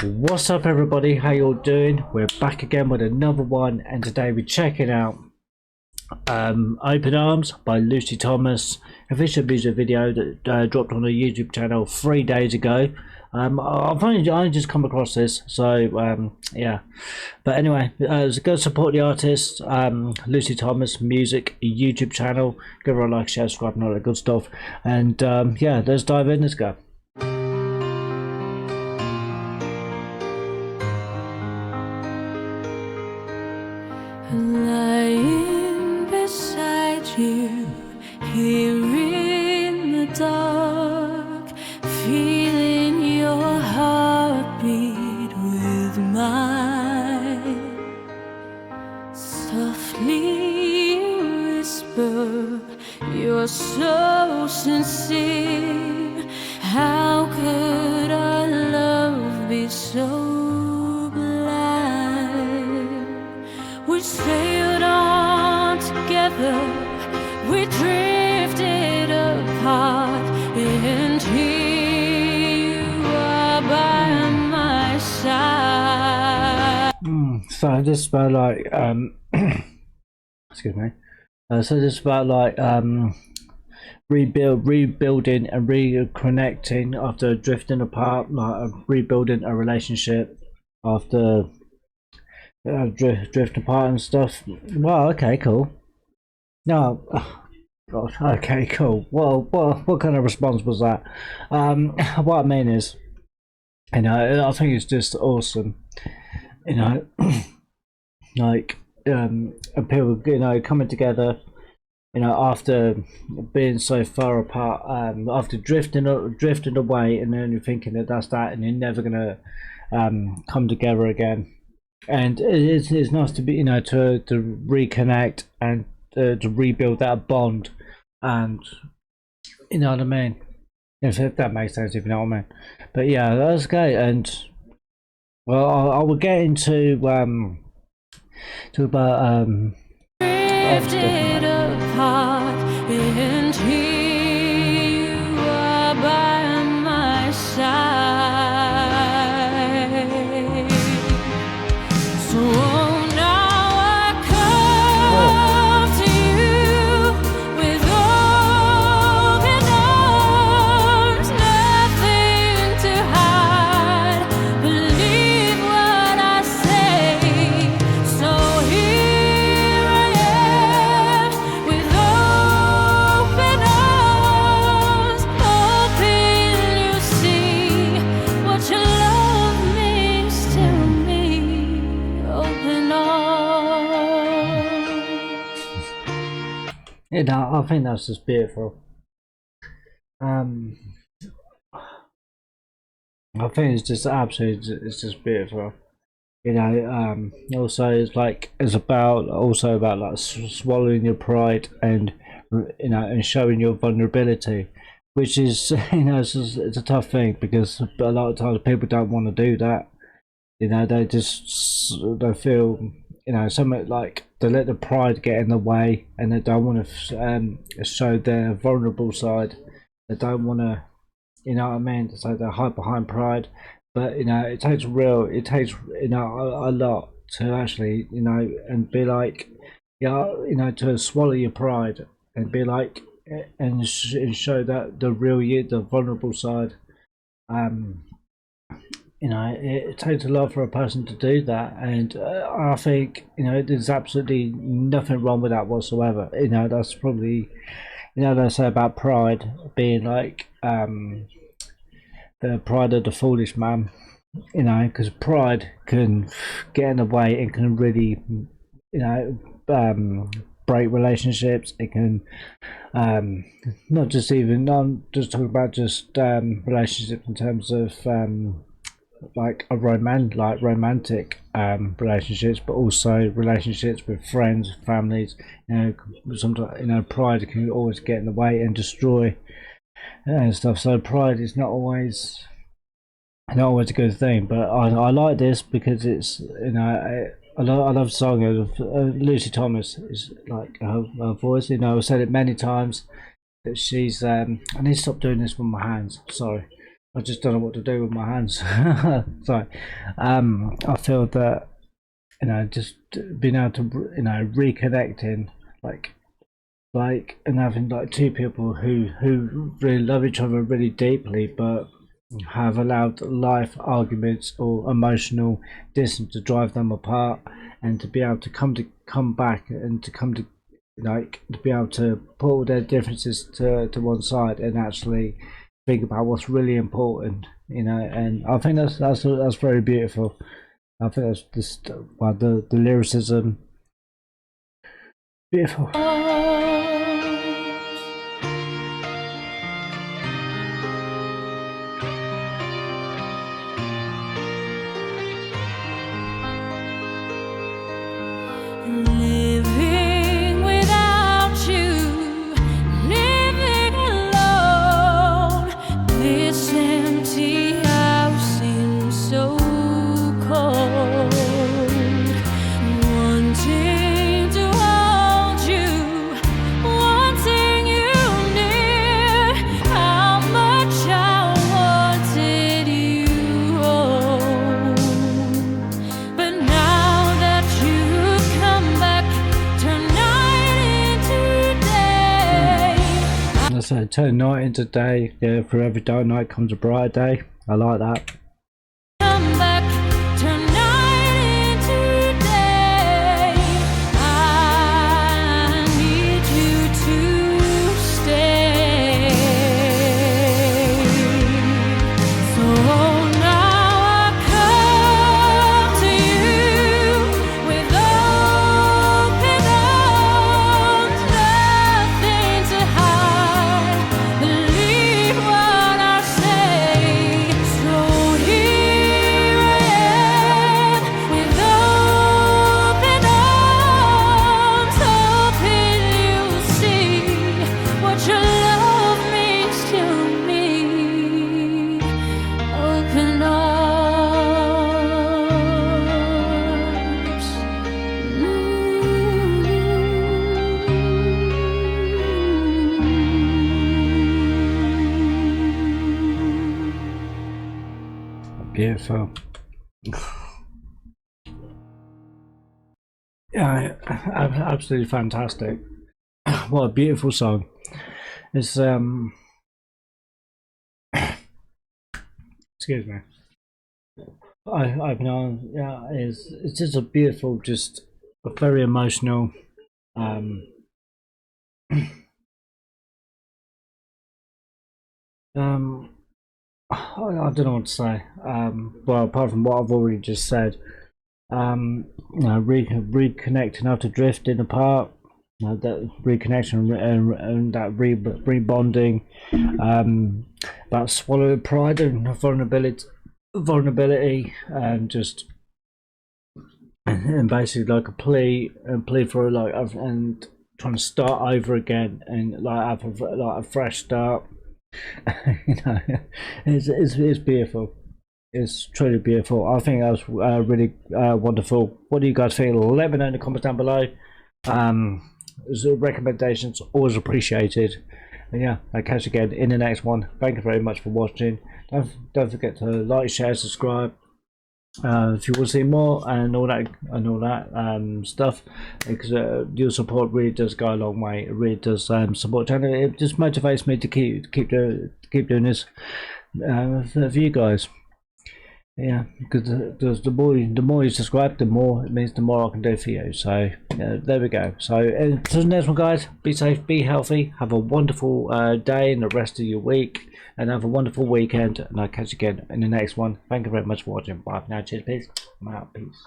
What's up everybody, how you all doing? We're back again with another one, and today we're checking out Open Arms by Lucy Thomas, official music video that dropped on the YouTube channel 3 days ago. I've only just come across this, so yeah. But anyway, go support the artist, Lucy Thomas Music YouTube channel. Give her a like, share, subscribe, and all that good stuff. And yeah, let's dive in. Let's go. Lying beside you, here in the dark, feeling your heartbeat with mine. Softly you whisper, you're so sincere. How could our love be so? We sailed on together, we drifted apart, and here you are by my side. So this is about like excuse me. So this is about like rebuilding and reconnecting after drifting apart, like rebuilding a relationship after drift apart and stuff. Well, okay, cool. No, God, okay, cool. Well, what kind of response was that? What I mean is, you know, I think it's just awesome. You know, like and people, you know, coming together. You know, after being so far apart, after drifting away, and then you're thinking that that's that, and you're never gonna come together again. And it's nice to be, you know, to reconnect and to rebuild that bond, and you know what I mean, if that makes sense, if you know what I mean. But yeah, that's great. And well, I will get into talk about Drifted apart, and here you are by my side. So now I come to you with open arms, nothing to hide. Believe what I say. So here I am with open arms, hoping you see what your love means to me. Open arms. you know, I think that's just beautiful. I think it's just absolutely, it's just beautiful. You know, also it's about like swallowing your pride, and you know, and showing your vulnerability, which is you know, it's a tough thing, because a lot of times people don't want to do that. You know, they feel, you know, something like they let the pride get in the way, and they don't want to show their vulnerable side. They don't want to, you know what I mean, so they hide behind pride. But you know, it takes you know, a lot to actually, you know, and be like, yeah, you know, to swallow your pride and be like, and show that the real you, the vulnerable side. You know, it takes a lot for a person to do that, and I think, you know, there's absolutely nothing wrong with that whatsoever. You know, that's probably, you know, they say about pride being like the pride of the foolish man. You know, because pride can get in the way, and can really, you know, break relationships. It can not just talking about just relationships in terms of like romantic relationships, but also relationships with friends, families. You know, sometimes, you know, pride can always get in the way and destroy and stuff. So pride is not always a good thing. But I like this because it's, you know, I love the song of Lucy Thomas. Is like her voice. You know, I've said it many times that she's. I need to stop doing this with my hands. Sorry. I just don't know what to do with my hands. Sorry. I feel that, just being able to, reconnecting, like and having like two people who really love each other really deeply, but have allowed life arguments or emotional distance to drive them apart, and to be able to come back and to be able to put all their differences to one side and actually think about what's really important, and I think that's very beautiful. I think that's just the lyricism, beautiful. Living without you, living alone. This empty house seems so cold. Wanting to hold you, wanting you near. How much I wanted you home. But now that you come back, turn night into day. That's it. Turn night into day. Yeah, for every dark night comes a bright day. I like that. Come back, turn night into day. I need you to stay. So now I come to you with open arms, nothing to hide. Believe what I say. So here I am with open arms, hoping you'll see what your love means to me. Open arms. Beautiful. Yeah, absolutely fantastic. What a beautiful song. It's excuse me. I've known, yeah, it's just a beautiful, just a very emotional, I don't know what to say. Well, apart from what I've already just said, reconnecting after drifting apart, that reconnection and that rebonding, that swallowed pride and vulnerability, and just and basically like a plea for and trying to start over again and like have a fresh start. It's beautiful. It's truly beautiful. I think that was really wonderful. What do you guys think? Let me know in the comments down below. Recommendations always appreciated. And yeah, I'll catch you again in the next one. Thank you very much for watching. Don't forget to like, share, subscribe. If you want to see more and all that stuff, because your support really does go a long way. It really does support the channel. It just motivates me to keep doing this for you guys. Yeah, because the more you subscribe, the more it means the more I can do for you. So there we go. So until the next one, guys, be safe, be healthy, have a wonderful day and the rest of your week, and have a wonderful weekend. And I'll catch you again in the next one. Thank you very much for watching. Bye for now. Cheers, peace. I'm out. Peace.